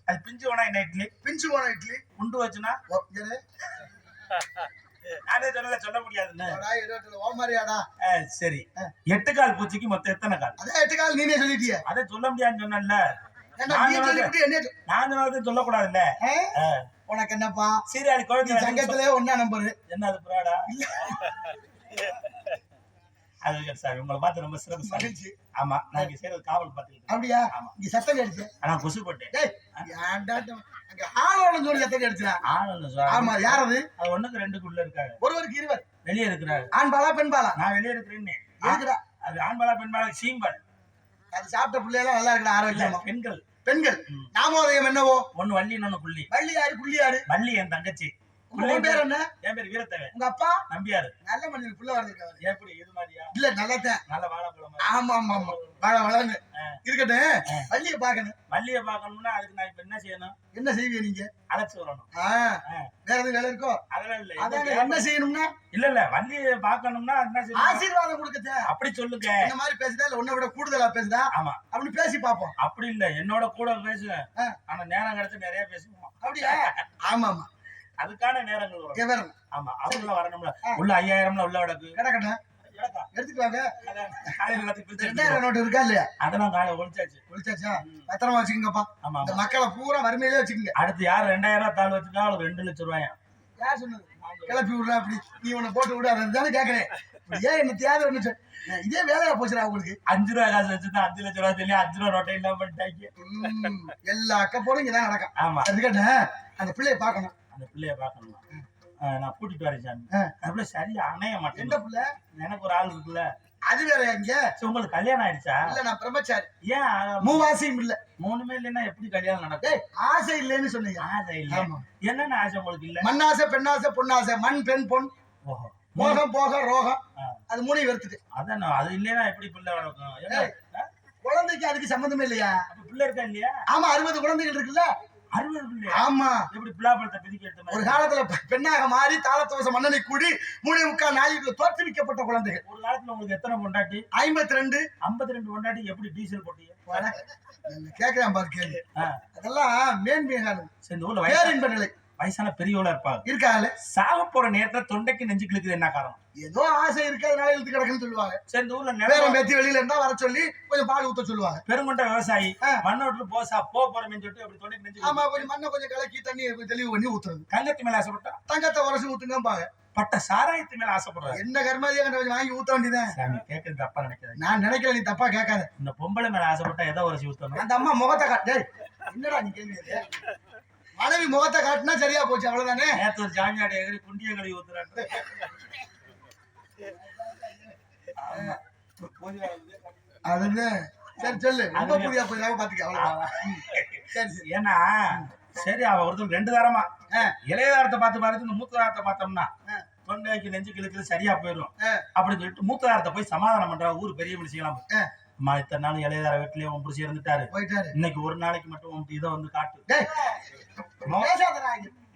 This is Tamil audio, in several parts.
அது பிஞ்சு போனா என்ன இட்லி? பிஞ்சு போன இட்லி. குண்டு வச்சுனா அதே சொல்ல முடியாதுன்னு. சரி, 8 கால் பூச்சிக்கு மொத்தம் எத்தனை கால்? அதான் 8 கால். நீனே சொல்லிட்டிய. அதை சொல்ல முடியாதுன்னு சொன்னேன்ல. நான் சொல்லக்கூடாதுல்ல. உனக்கு என்னப்பா சீராளி குழந்தை சங்கத்திலே ஒன்னா நம்பரு என்ன? அது புறாடா? அது சார் உங்களை பார்த்து ரொம்ப சிறப்பு மகிழ்ச்சி. ஆமா, நான் இங்க செய்யறது காவல் பார்த்துக்கிட்டு. அப்படியா? ஆமா, இங்க சத்தம் அடிச்சு ஆனா கொசு போட்டேன். அங்க ஆளோட ஜோடி சத்தம் அடிச்சா. ஆமா, யார் அது? அது ஒண்ணுக்கு ரெண்டுக்குள்ள இருக்காங்க. ஒருவருக்கு இருவர் வெளியே இருக்கிறாரு. ஆண் பாலா பெண் பாலா? நான் வெளியே இருக்கிறேன்னு. அது ஆண் பாலா பெண் பாலா? சீம்பல். அது சாப்பிட்ட பிள்ளையெல்லாம் நல்லா இருக்கா? ஆரோக்கியமா? பெண்கள். பெண்கள். நாமோதயம் என்னவோ? ஒண்ணு வள்ளி, இன்னொன்னு புள்ளி. வள்ளி யாரு? புள்ளி யாரு? வள்ளி என் தங்கச்சி. உங்க பேர் என்ன? என் பேர் வீரத்தேவன். உங்க அப்பா? நம்பியாரு. நல்ல மனிதன். புள்ள வளர்ந்துருக்காரு. எப்படி இது மாதிரியா? இல்ல, நல்லதான். நல்ல வாழைப்பழம். ஆமா ஆமா ஆமா, வாழை வளர்ந்து இருக்கட்டும். வள்ளிய பாக்கணும். வள்ளிய பாக்கணும்னா அதுக்கு நான் இப்ப என்ன செய்யணும்? என்ன செய்வீங்க நீங்க? அழைச்சு வரணும். வேற எதுவும் வேலை இருக்கோ? அதெல்லாம் இல்ல. அதான் என்ன செய்யணும்னா? இல்ல வள்ளிய பாக்கணும்னா என்ன செய்யணும்? ஆசீர்வாதம் கொடுக்கச்சே. அப்படி சொல்லுங்க. இந்த மாதிரி பேசுதா இல்ல உன்னை விட கூடுதலா பேசுதா? ஆமா, அப்படி பேசி பாப்போம். அப்படி இல்ல, என்னோட கூட பேசுவேன். ஆனா நேரம் கிடைச்சு நிறைய பேசுவோம். அப்படியா? ஆமா ஆமா, அதுக்கான நேரங்கள் வரும். ஆமா, அவங்க வரணும்ல. உள்ள 5000 உள்ள கிடக்கு. கிடக்கட்டும், எடுத்துக்குவாங்க. நோட்டு இருக்கா இல்லையா? அதெல்லாம் காலை ஒழிச்சாச்சு. ஒழிச்சாச்சா? பத்திரமா வச்சுக்கோங்கப்பா. ஆமா, இந்த மக்களை பூரா வறுமையிலே வச்சுக்கோங்க. அடுத்து யார் 2000 தாள் வச்சுக்கா 2 லட்சம் ரூபாயா? யார் சொன்னது? கிளப்பி விடுற அப்படி நீ உன்னை போட்டு விடாதானே கேட்கறேன். ஏன் என்ன தேவை? இதே வேலையா போச்சுடா உங்களுக்கு. 5 ரூபாய் காசு வச்சுதான் 5 லட்சம் ரூபாய் சொல்லி 5 ரூபாய் நோட்டை இல்லாம பண்ணிட்டாங்க. எல்லா அக்கப்போடும் இங்கதான் நடக்கும். ஆமா, அதுக்கிட்ட அந்த பிள்ளைய பாக்கணும். அந்த பிள்ளைய பாக்கணும். நான் கூட்டிட்டு வரேன் சாமி. அந்த சரியா அணைய மாட்டேன். எந்த பிள்ளை? எனக்கு ஒரு ஆள் இருக்குல்ல. அது வேற எங்க? உங்களுக்கு கல்யாணம் ஆயிடுச்சா? இல்ல, நான் பிரம்மச்சாரி. ஏன் மூவாசையும் இல்ல? 3மே இல்லன்னா எப்படி கல்யாணம் நடக்கும்? ஆசை இல்லன்னு சொன்னீங்க. ஆசை இல்ல. என்னென்ன ஆசை உங்களுக்கு இல்ல? மண்ணாசை, பெண்ணாசை, பொண்ணாசை. மண், பெண், பொன். மோகம், போக, ரோகம். அது 3 வருத்துட்டு. அதான் அது இல்லன்னா எப்படி பிள்ளை வளர்க்கும்? குழந்தைக்கு அதுக்கு சம்பந்தமே இல்லையா? பிள்ளை இருக்கா இல்லையா? ஆமா, 60 குழந்தைகள் இருக்குல்ல. 60 பிள்ளை? ஆமா. எப்படி பிள்ளாப்பழத்தை பிரிக்க எடுத்த ஒரு காலத்துல பெண்ணாக மாறி தாளத்தோச மன்னனை கூடி 3.25 நாளைக்குள்ள தோற்றுவிக்கப்பட்ட குழந்தைகள். ஒரு காலத்துல உங்களுக்கு எத்தனை பொண்டாட்டி? 52. 52 பொண்டாட்டி எப்படி டீசல் போட்டீங்க? கேக்குறேன் பாரு கேள்வி. அதெல்லாம் மேன்மையான பேரின்ப நிலை. வயசான பெரியவளா இருக்காங்க. சாக போற நேரத்துல தொண்டைக்கு நெஞ்சு கிழக்குது, என்ன காரணம்? ஏதோ ஆசை இருக்கு, அதனால இழுத்து கிடக்குன்னு சொல்லுவாங்க. சரி, இந்த ஊர்ல நேரம் பேத்தி வெளியில இருந்தா வர சொல்லி கொஞ்சம் பால் ஊத்த சொல்லுவாங்க. பெருங்கொண்ட விவசாயி மண்ணோட்டு போசா போறேன்னு சொல்லிட்டு அப்படி தொண்டைக்கு நெஞ்சு. ஆமா, கொஞ்சம் மண்ணை கொஞ்சம் கலக்கி தண்ணி தெளிவு பண்ணி ஊத்துறது. தங்கத்து மேல ஆசைப்பட்டா தங்கத்தை உரசி ஊத்துங்கம்பாங்க. பட்ட சாராயத்து மேல ஆசைப்படுறாங்க. என்ன கர்மாதியா கொஞ்சம் வாங்கி ஊத்த வேண்டியதான். சாமி கேட்கறது தப்பா நினைக்காது. நான் நினைக்கல, நீ தப்பா கேட்காத. இந்த பொம்பளை மேல ஆசைப்பட்டா எதை உரசி ஊத்தணும்? அந்த அம்மா முகத்தை காட்டு. என்னடா நீ கேள்வி? மனைவி முகத்தை காட்டினா சரியா போச்சு, அவ்வளவுதானே. நேத்து ஒரு ஜாமியாட எகிரி குண்டிய கழுவி ஊத்துறாங்க. அதுதான். சரி சொல்லு. ரொம்ப புரியா போய் பாத்துக்க, அவ்வளவுதான். சரி சரி. ஏன்னா சரி, அவ ஒருத்தர் 2 தாரமா இளையதாரத்தை பார்த்து இந்த மூத்ததாரத்தை பார்த்தோம்னா தொண்டைக்கு நெஞ்சு கிழக்கு சரியா போயிடும் அப்படின்னு சொல்லிட்டு மூத்ததாரத்தை போய் சமாதானம் பண்றா. ஊர் பெரிய மனுஷங்களாம் அம்மா இத்தனை நாள் இளையதார வீட்டுலயே உன் புடிச்சு இருந்துட்டாரு, இன்னைக்கு ஒரு நாளைக்கு மட்டும் உன் இதை வந்து காட்டு,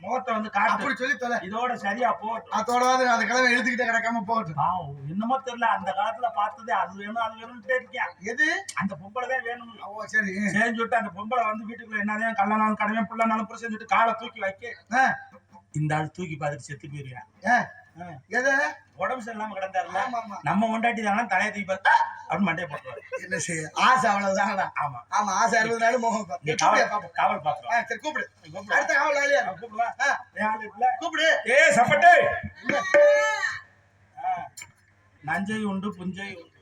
முகத்தை வந்து காட்டு சொல்லி தொலை. இதோட சரியா போட்டும். அதோட அந்த கிழமை எழுத்துக்கிட்டே கிடக்காம போகட்டும். என்னமோ தெரியல, அந்த காலத்துல பார்த்ததே அது வேணும் அது வேணும்னு இருக்கியா. எது? அந்த பொம்பளைதான் வேணும். சரி சரின்னு சொல்லிட்டு அந்த பொம்பளை வந்து வீட்டுக்குள்ள என்னதான் கல்லனாலும் கடமை புள்ளனாலும் புரிச்சு சொல்லிட்டு காலை தூக்கி வைக்க இந்த ஆள் தூக்கி பார்த்துட்டு செத்து போயிருவேன். எது? உடம்பு சரியில்லாம கிடந்தாருல, நம்ம கொண்டாட்டி தானே தலையை தூக்கி பார்த்து அப்படின்னு மண்டையை போட்டுருவாரு. என்ன செய்ய? ஆசை அவ்வளவுதான்டா. ஆமா ஆமா, ஆசை 60 நாள் மோகம். காவல் பாக்குறோம். சரி கூப்பிடு. அடுத்த காவல் கூப்பிடுவா. கூப்பிடு. ஏ சப்பட்டு, நஞ்சை உண்டு புஞ்சை உண்டு.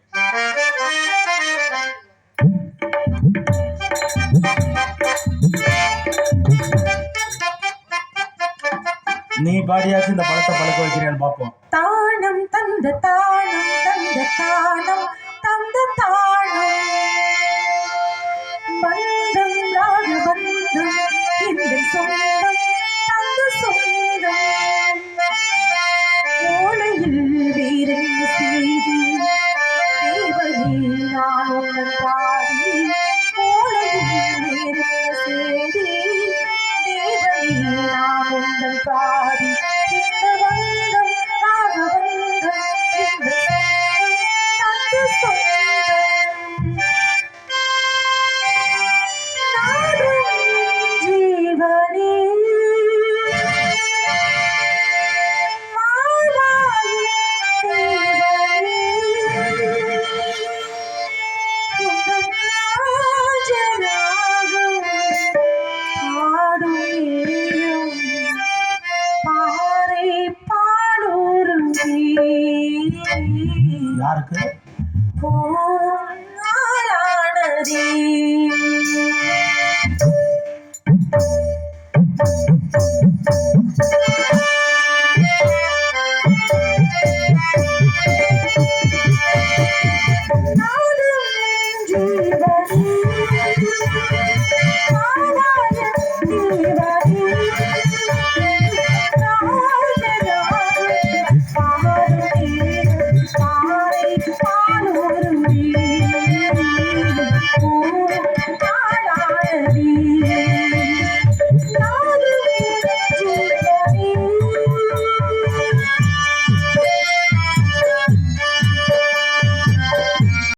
நீ பாடியாச்சு இந்த படத்தை பழக்க வைக்கிறேன்னு பாப்போம். தானம் தந்த தானம் தந்த தானம் தந்த தானம்